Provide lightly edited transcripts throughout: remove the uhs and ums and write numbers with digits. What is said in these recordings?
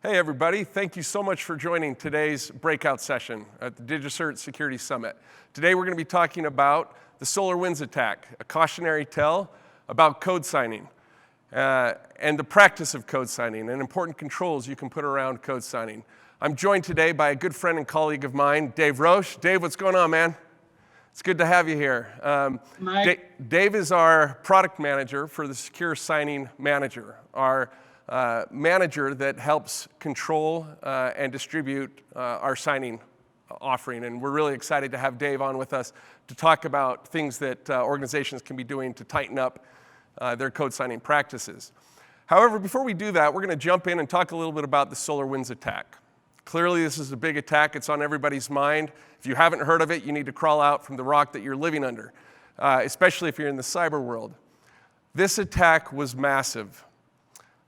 Hey everybody, thank you so much for joining today's breakout session at the DigiCert Security Summit. Today we're going to be talking about the SolarWinds attack, a cautionary tale about code signing and the practice of code signing and important controls you can put around code signing. I'm joined today by a good friend and colleague of mine, Dave Roche. Dave, what's going on, man? It's good to have you here. Dave is our product manager for the Secure Signing Manager, our manager that helps control and distribute our signing offering. And we're really excited to have Dave on with us to talk about things that organizations can be doing to tighten up their code signing practices. However, before we do that, we're going to jump in and talk a little bit about the SolarWinds attack. Clearly, this is a big attack. It's on everybody's mind. If you haven't heard of it, you need to crawl out from the rock that you're living under, especially if you're in the cyber world. This attack was massive.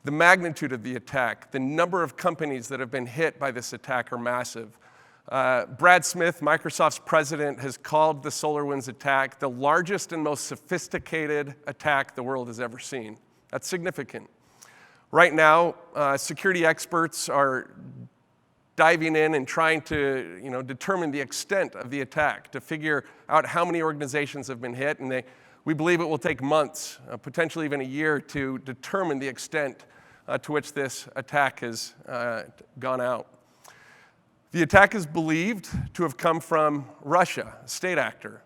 The magnitude of the attack, the number of companies that have been hit by this attack are massive. Brad Smith, Microsoft's president, has called the SolarWinds attack the largest and most sophisticated attack the world has ever seen. That's significant. Right now, security experts are diving in and trying to determine the extent of the attack, to figure out how many organizations have been hit, and we believe it will take months, potentially even a year, to determine the extent to which this attack has gone out. The attack is believed to have come from Russia, a state actor,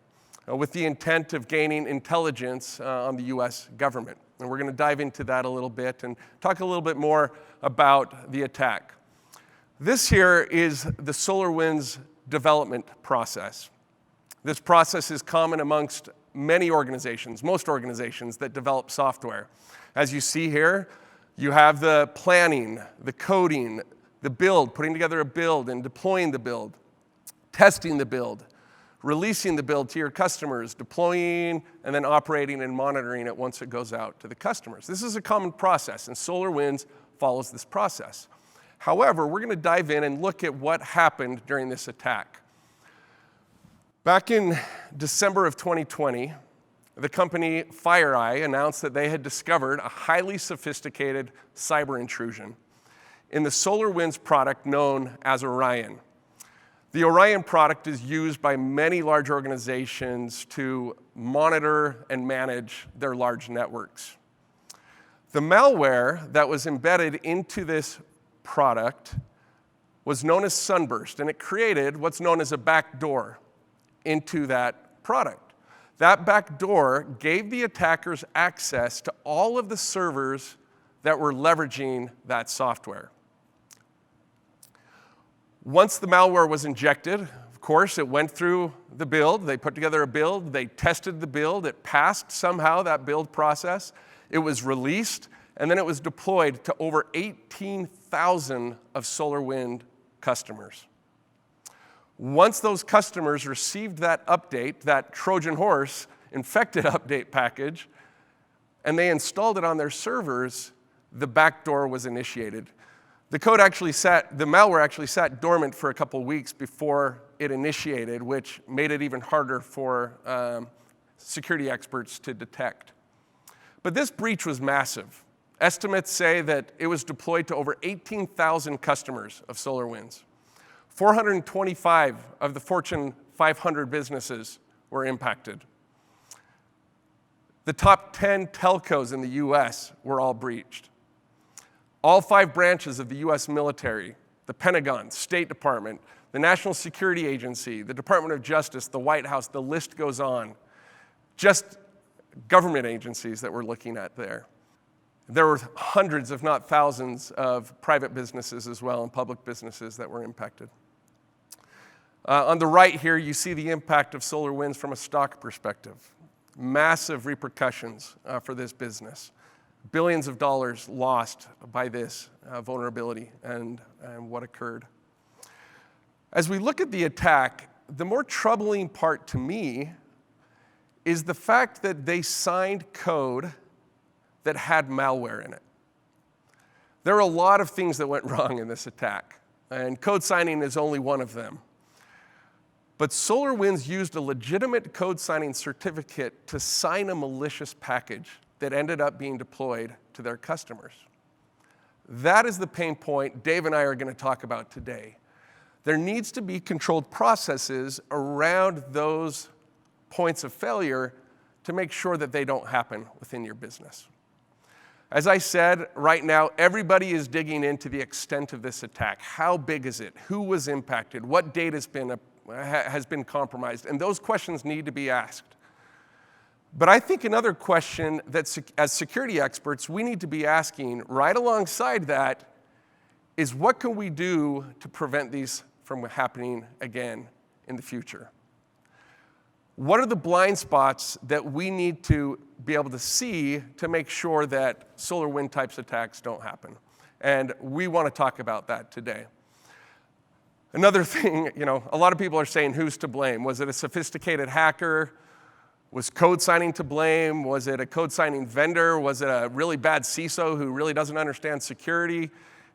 with the intent of gaining intelligence on the US government. And we're going to dive into that a little bit and talk a little bit more about the attack. This here is the SolarWinds development process. This process is common amongst many organizations, most organizations that develop software. As you see here, you have the planning, the coding, the build, putting together a build and deploying the build, testing the build, releasing the build to your customers, deploying, and then operating and monitoring it once it goes out to the customers. This is a common process, and SolarWinds follows this process. However, we're going to dive in and look at what happened during this attack. Back in December of 2020, the company FireEye announced that they had discovered a highly sophisticated cyber intrusion in the SolarWinds product known as Orion. The Orion product is used by many large organizations to monitor and manage their large networks. The malware that was embedded into this product was known as Sunburst, and it created what's known as a backdoor into that product. That backdoor gave the attackers access to all of the servers that were leveraging that software. Once the malware was injected, of course, it went through the build. They put together a build. They tested the build. It passed somehow, that build process. It was released, and then it was deployed to over 18,000 of SolarWinds customers. Once those customers received that update, that Trojan horse infected update package, and they installed it on their servers, the backdoor was initiated. The malware actually sat dormant for a couple weeks before it initiated, which made it even harder for security experts to detect. But this breach was massive. Estimates say that it was deployed to over 18,000 customers of SolarWinds. 425 of the Fortune 500 businesses were impacted. The top 10 telcos in the US were all breached. All 5 branches of the US military, the Pentagon, State Department, the National Security Agency, the Department of Justice, the White House, the list goes on. Just government agencies that we're looking at there. There were hundreds, if not thousands, of private businesses as well and public businesses that were impacted. On the right here, you see the impact of SolarWinds from a stock perspective. Massive repercussions for this business. Billions of dollars lost by this vulnerability and what occurred. As we look at the attack, the more troubling part to me is the fact that they signed code that had malware in it. There are a lot of things that went wrong in this attack, and code signing is only one of them. But SolarWinds used a legitimate code signing certificate to sign a malicious package that ended up being deployed to their customers. That is the pain point Dave and I are going to talk about today. There needs to be controlled processes around those points of failure to make sure that they don't happen within your business. As I said, right now, everybody is digging into the extent of this attack. How big is it? Who was impacted? What data has been compromised? And those questions need to be asked. But I think another question that, as security experts, we need to be asking right alongside that is, what can we do to prevent these from happening again in the future? What are the blind spots that we need to be able to see to make sure that SolarWinds types attacks don't happen? And we want to talk about that today. Another thing, a lot of people are saying, who's to blame? Was it a sophisticated hacker? Was code signing to blame? Was it a code signing vendor? Was it a really bad CISO who really doesn't understand security?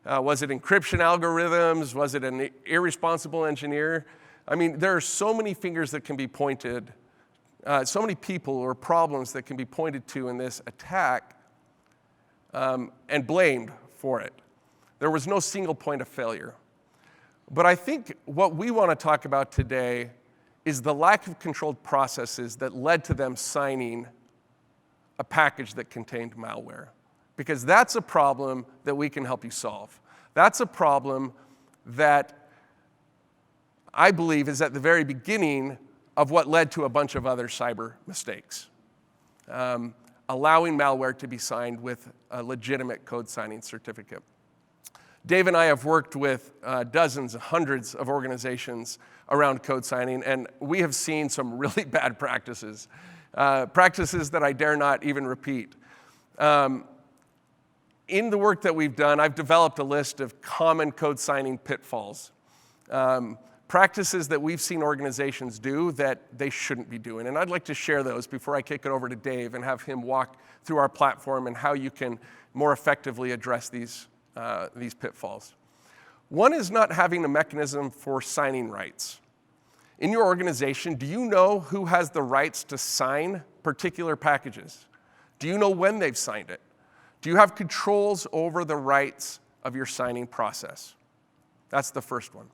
Was it encryption algorithms? Was it an irresponsible engineer? I mean, there are so many fingers that can be pointed, so many people or problems that can be pointed to in this attack and blamed for it. There was no single point of failure. But I think what we want to talk about today is the lack of controlled processes that led to them signing a package that contained malware. Because that's a problem that we can help you solve. That's a problem that I believe is at the very beginning of what led to a bunch of other cyber mistakes. Allowing malware to be signed with a legitimate code signing certificate. Dave and I have worked with dozens, hundreds of organizations around code signing, and we have seen some really bad practices, practices that I dare not even repeat. In the work that we've done, I've developed a list of common code signing pitfalls. Practices that we've seen organizations do that they shouldn't be doing. And I'd like to share those before I kick it over to Dave and have him walk through our platform and how you can more effectively address these pitfalls. One is not having a mechanism for signing rights. In your organization, do you know who has the rights to sign particular packages? Do you know when they've signed it? Do you have controls over the rights of your signing process? That's the first one.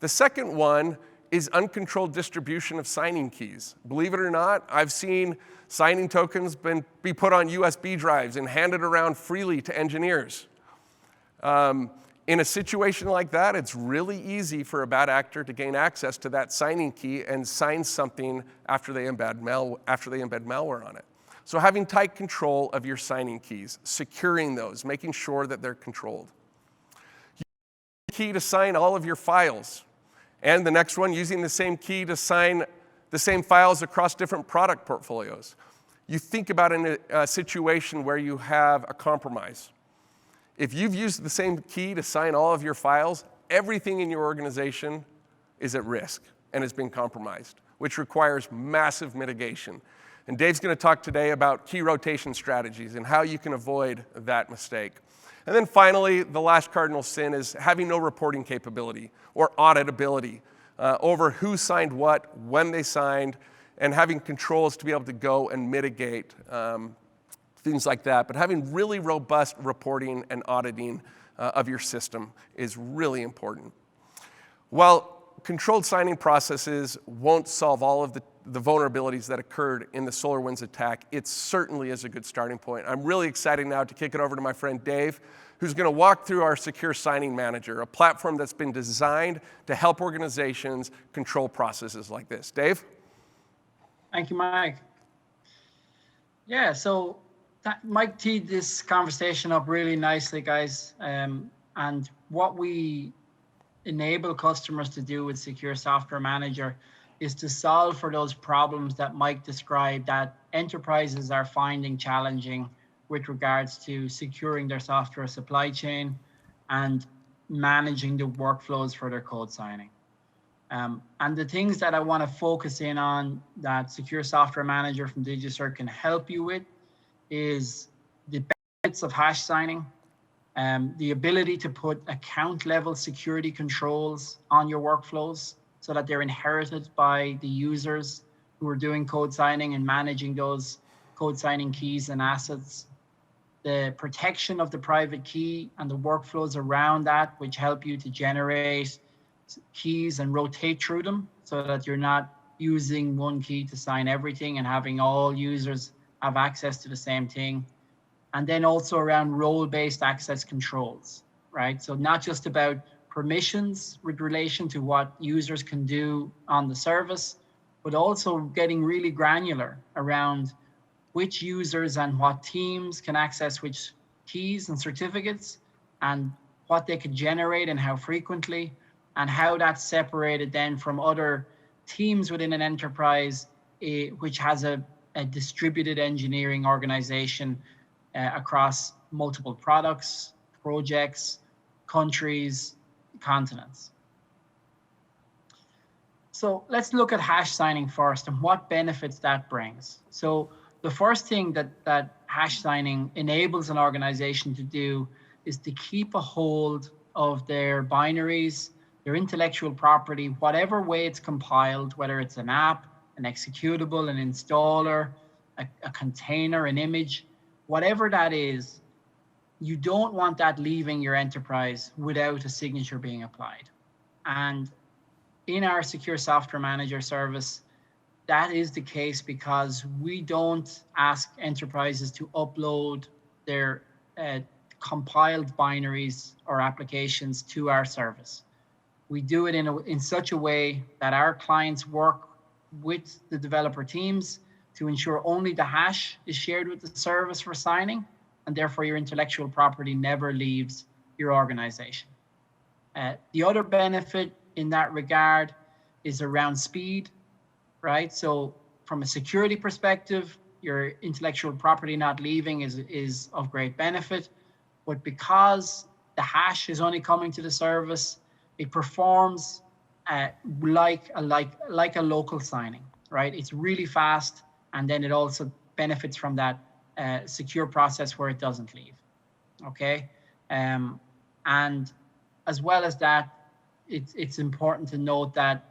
The second one is uncontrolled distribution of signing keys. Believe it or not, I've seen signing tokens be put on USB drives and handed around freely to engineers. In a situation like that, it's really easy for a bad actor to gain access to that signing key and sign something after they embed malware on it. So having tight control of your signing keys, securing those, making sure that they're controlled. Key to sign all of your files. And the next one, using the same key to sign the same files across different product portfolios. You think about in a situation where you have a compromise. If you've used the same key to sign all of your files, everything in your organization is at risk and has been compromised, which requires massive mitigation. And Dave's going to talk today about key rotation strategies and how you can avoid that mistake. And then finally, the last cardinal sin is having no reporting capability or auditability over who signed what, when they signed, and having controls to be able to go and mitigate things like that. But having really robust reporting and auditing of your system is really important. While controlled signing processes won't solve all of the vulnerabilities that occurred in the SolarWinds attack, it certainly is a good starting point. I'm really excited now to kick it over to my friend Dave, who's going to walk through our Secure Signing Manager, a platform that's been designed to help organizations control processes like this. Dave? Thank you, Mike. Yeah, so Mike teed this conversation up really nicely, guys. And what we enable customers to do with Secure Software Manager is to solve for those problems that Mike described that enterprises are finding challenging with regards to securing their software supply chain and managing the workflows for their code signing. And the things that I want to focus in on that Secure Software Manager from DigiCert can help you with is the benefits of hash signing, the ability to put account level security controls on your workflows so that they're inherited by the users who are doing code signing and managing those code signing keys and assets. the protection of the private key and the workflows around that, which help you to generate keys and rotate through them so that you're not using one key to sign everything and having all users have access to the same thing. And then also around role-based access controls, right? So not just about permissions with relation to what users can do on the service, but also getting really granular around which users and what teams can access which keys and certificates, and what they can generate and how frequently, and how that's separated then from other teams within an enterprise, which has a distributed engineering organization across multiple products, projects, countries, continents. So let's look at hash signing first and what benefits that brings. So the first thing that hash signing enables an organization to do is to keep a hold of their binaries, their intellectual property, whatever way it's compiled, whether it's an app, an executable, an installer, a container, an image, whatever that is, you don't want that leaving your enterprise without a signature being applied. And in our Secure Software Manager service, that is the case because we don't ask enterprises to upload their compiled binaries or applications to our service. We do it in such a way that our clients work with the developer teams to ensure only the hash is shared with the service for signing, and therefore your intellectual property never leaves your organization. The other benefit in that regard is around speed, right? So from a security perspective, your intellectual property not leaving is of great benefit, but because the hash is only coming to the service, it performs like a local signing, right? It's really fast, and then it also benefits from that secure process where it doesn't leave, okay? And as well as that, it's important to note that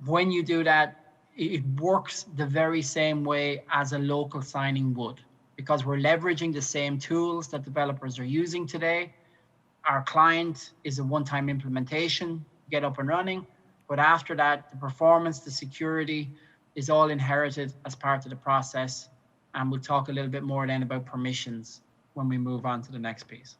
when you do that, it works the very same way as a local signing would, because we're leveraging the same tools that developers are using today. Our client is a one-time implementation, get up and running, but after that, the performance, the security is all inherited as part of the process. And we'll talk a little bit more then about permissions when we move on to the next piece.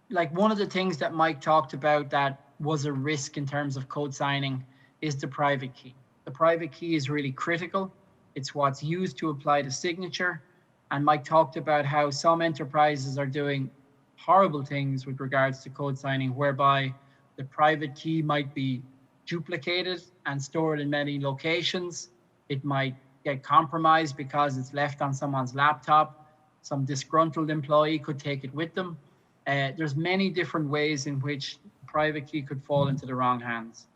Like one of the things that Mike talked about that was a risk in terms of code signing is the private key. The private key is really critical. It's what's used to apply the signature. And Mike talked about how some enterprises are doing horrible things with regards to code signing, whereby the private key might be duplicated and stored in many locations. It might get compromised because it's left on someone's laptop. Some disgruntled employee could take it with them. There's many different ways in which the private key could fall into the wrong hands.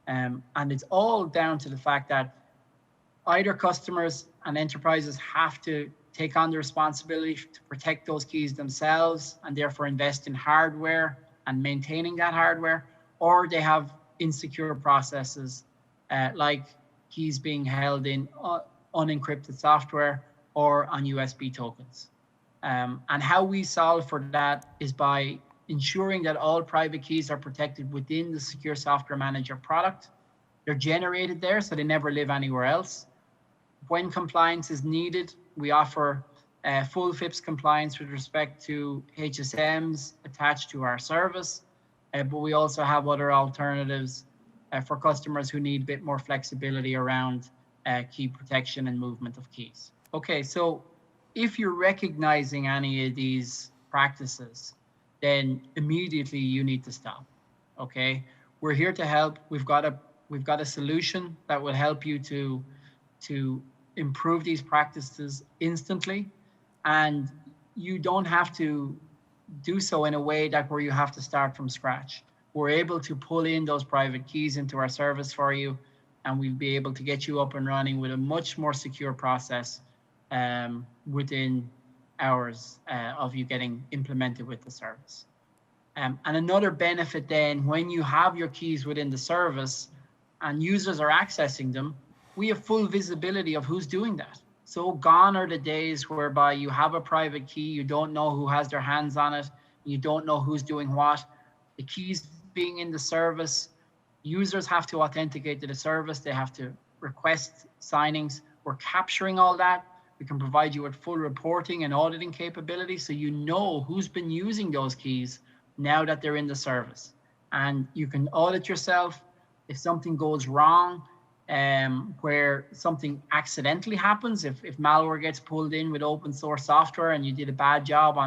And it's all down to the fact that either customers and enterprises have to take on the responsibility to protect those keys themselves and therefore invest in hardware and maintaining that hardware, or they have insecure processes like keys being held in unencrypted software or on USB tokens. And how we solve for that is by ensuring that all private keys are protected within the Secure Software Manager product. They're generated there, so they never live anywhere else. When compliance is needed, we offer full FIPS compliance with respect to HSMs attached to our service, but we also have other alternatives for customers who need a bit more flexibility around key protection and movement of keys. Okay, so if you're recognizing any of these practices, then immediately you need to stop. Okay, we're here to help. We've got a solution that will help you to improve these practices instantly, and you don't have to do so in a way that where you have to start from scratch. We're able to pull in those private keys into our service for you, and we'll be able to get you up and running with a much more secure process within hours of you getting implemented with the service. And another benefit then, when you have your keys within the service and users are accessing them, we have full visibility of who's doing that. So gone are the days whereby you have a private key, you don't know who has their hands on it, you don't know who's doing what. The keys being in the service, users have to authenticate to the service, they have to request signings. We're capturing all that. We can provide you with full reporting and auditing capability so you know who's been using those keys now that they're in the service. And you can audit yourself if something goes wrong, where something accidentally happens, if malware gets pulled in with open source software and you did a bad job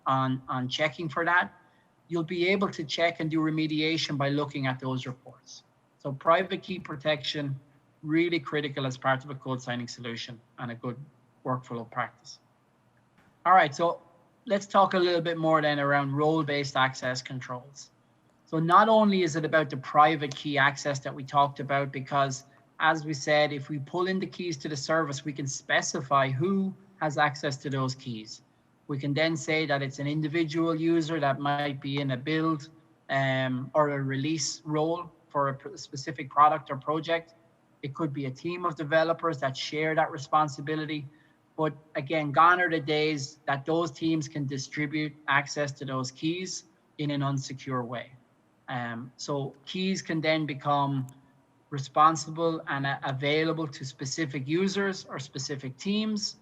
on checking for that, you'll be able to check and do remediation by looking at those reports. So private key protection, really critical as part of a code signing solution and a good workflow practice. All right, so let's talk a little bit more then around role-based access controls. So not only is it about the private key access that we talked about, because as we said, if we pull in the keys to the service, we can specify who has access to those keys. We can then say that it's an individual user that might be in a build or a release role for a specific product or project. It could be a team of developers that share that responsibility. But again, gone are the days that those teams can distribute access to those keys in an unsecure way. So keys can then become responsible and available to specific users or specific teams.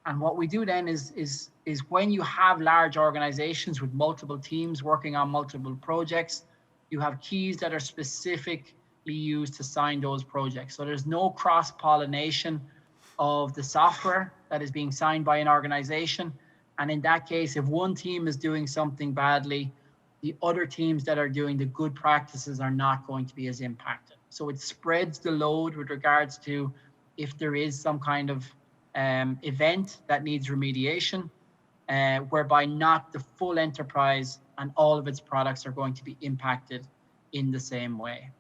And what we do then is when you have large organizations with multiple teams working on multiple projects, you have keys that are specifically used to sign those projects. So there's no cross-pollination of the software that is being signed by an organization. And in that case, if one team is doing something badly, the other teams that are doing the good practices are not going to be as impacted. So it spreads the load with regards to if there is some kind of event that needs remediation, whereby not the full enterprise and all of its products are going to be impacted in the same way.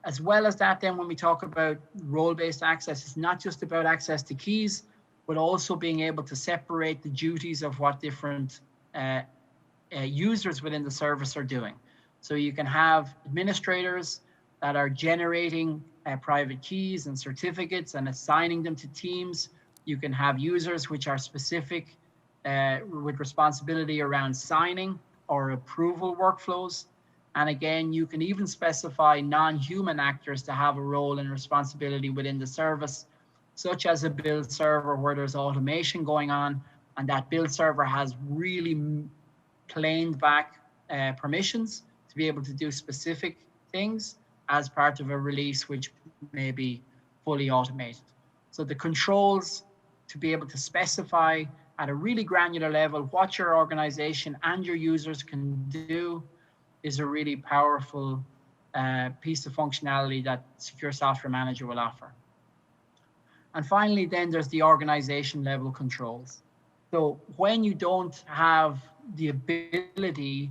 As well as that, then when we talk about role-based access, it's not just about access to keys, but also being able to separate the duties of what different users within the service are doing. So you can have administrators that are generating private keys and certificates and assigning them to teams. You can have users which are specific with responsibility around signing or approval workflows. And again, you can even specify non-human actors to have a role and responsibility within the service, such as a build server where there's automation going on, and that build server has really planed back permissions to be able to do specific things as part of a release which may be fully automated. So the controls to be able to specify at a really granular level what your organization and your users can do is a really powerful piece of functionality that Secure Software Manager will offer. And finally, then there's the organization level controls. So when you don't have the ability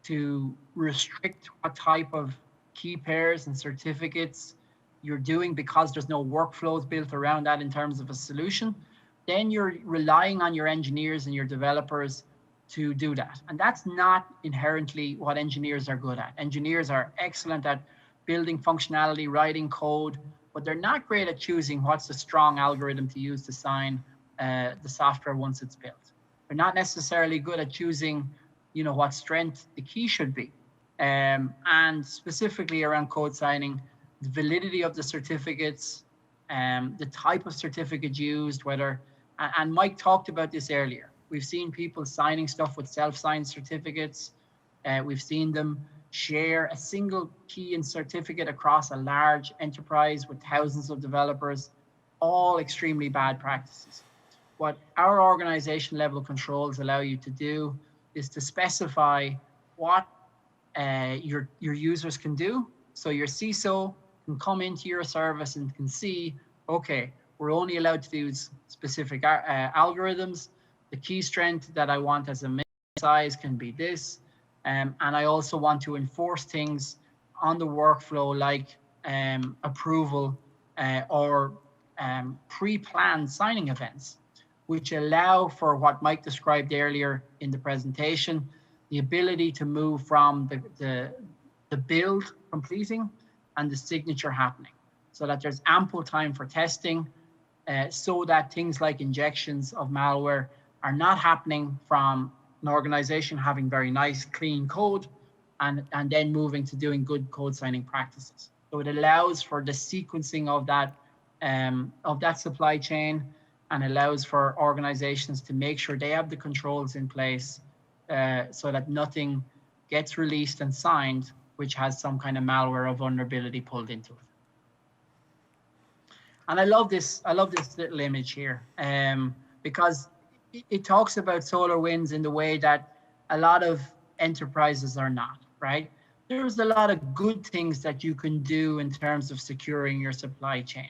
to restrict what type of key pairs and certificates you're doing because there's no workflows built around that in terms of a solution, then you're relying on your engineers and your developers to do that. And that's not inherently what engineers are good at. Engineers are excellent at building functionality, writing code, but they're not great at choosing what's the strong algorithm to use to sign the software once it's built. They're not necessarily good at choosing, what strength the key should be. And specifically around code signing, the validity of the certificates, the type of certificate used, and Mike talked about this earlier. We've seen people signing stuff with self-signed certificates. We've seen them share a single key and certificate across a large enterprise with thousands of developers, all extremely bad practices. What our organization level controls allow you to do is to specify what your users can do. So your CISO can come into your service and can see, okay, we're only allowed to use specific algorithms. The key strength that I want as a min size can be this. And I also want to enforce things on the workflow like approval or pre-planned signing events, which allow for what Mike described earlier in the presentation, the ability to move from the build completing and the signature happening, so that there's ample time for testing, so that things like injections of malware are not happening from an organization having very nice, clean code and then moving to doing good code signing practices. So it allows for the sequencing of that supply chain, and allows for organizations to make sure they have the controls in place so that nothing gets released and signed which has some kind of malware or vulnerability pulled into it. And I love this little image here because it talks about SolarWinds in the way that a lot of enterprises are not, right? There's a lot of good things that you can do in terms of securing your supply chain.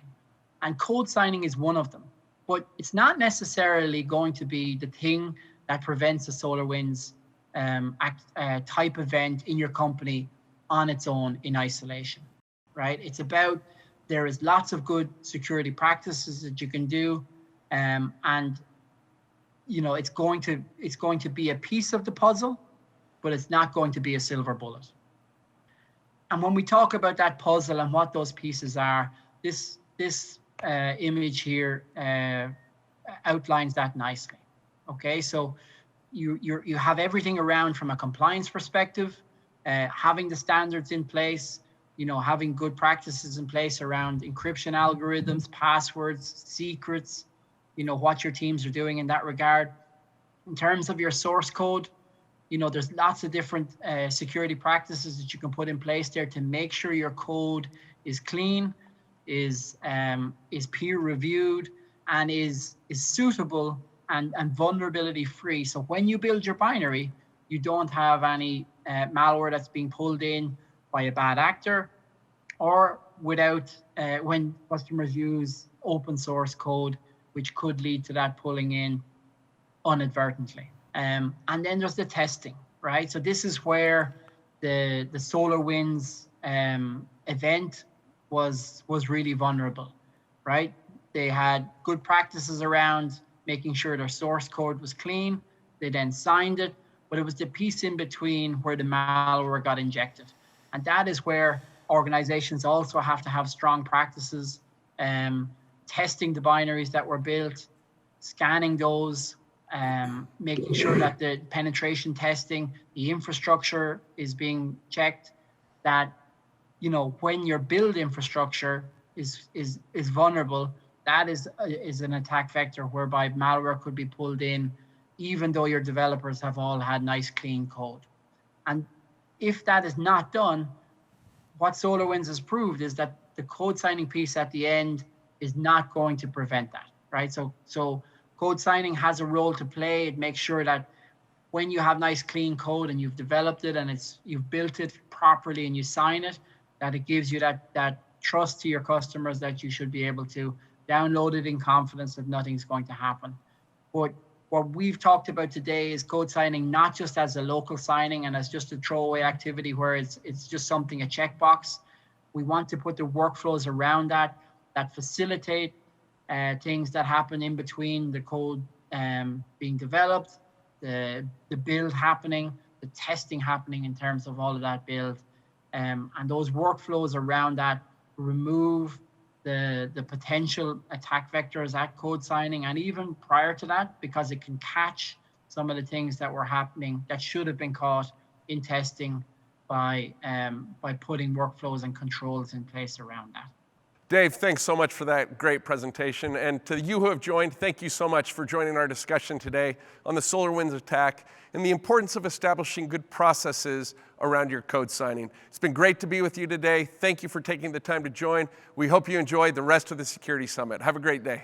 And code signing is one of them. But it's not necessarily going to be the thing that prevents a SolarWinds type event in your company on its own in isolation, right? It's about, there is lots of good security practices that you can do, and it's going to be a piece of the puzzle, but it's not going to be a silver bullet. And when we talk about that puzzle and what those pieces are, this image here outlines that nicely. Okay, so you have everything around from a compliance perspective, having the standards in place, having good practices in place around encryption algorithms, passwords, secrets, what your teams are doing in that regard. In terms of your source code, there's lots of different security practices that you can put in place there to make sure your code is clean, is peer reviewed, and is suitable and vulnerability free. So when you build your binary, you don't have any malware that's being pulled in by a bad actor, or without when customers use open source code, which could lead to that pulling in inadvertently. And then there's the testing, right? So this is where the SolarWinds event was really vulnerable, right? They had good practices around making sure their source code was clean. They then signed it, but it was the piece in between where the malware got injected. And that is where organizations also have to have strong practices, testing the binaries that were built, scanning those, making sure that the penetration testing, the infrastructure is being checked, that when your build infrastructure is vulnerable, that is an attack vector whereby malware could be pulled in, even though your developers have all had nice clean code. And if that is not done, what SolarWinds has proved is that the code signing piece at the end is not going to prevent that, right? So code signing has a role to play. It makes sure that when you have nice clean code and you've developed it and you've built it properly and you sign it, that it gives you that trust to your customers that you should be able to download it in confidence that nothing's going to happen. But what we've talked about today is code signing not just as a local signing and as just a throwaway activity where it's just something, a checkbox. We want to put the workflows around that facilitate things that happen in between the code being developed, the build happening, the testing happening in terms of all of that build, and those workflows around that remove the potential attack vectors at code signing, and even prior to that, because it can catch some of the things that were happening that should have been caught in testing by putting workflows and controls in place around that. Dave, thanks so much for that great presentation. And to you who have joined, thank you so much for joining our discussion today on the SolarWinds attack and the importance of establishing good processes around your code signing. It's been great to be with you today. Thank you for taking the time to join. We hope you enjoy the rest of the Security Summit. Have a great day.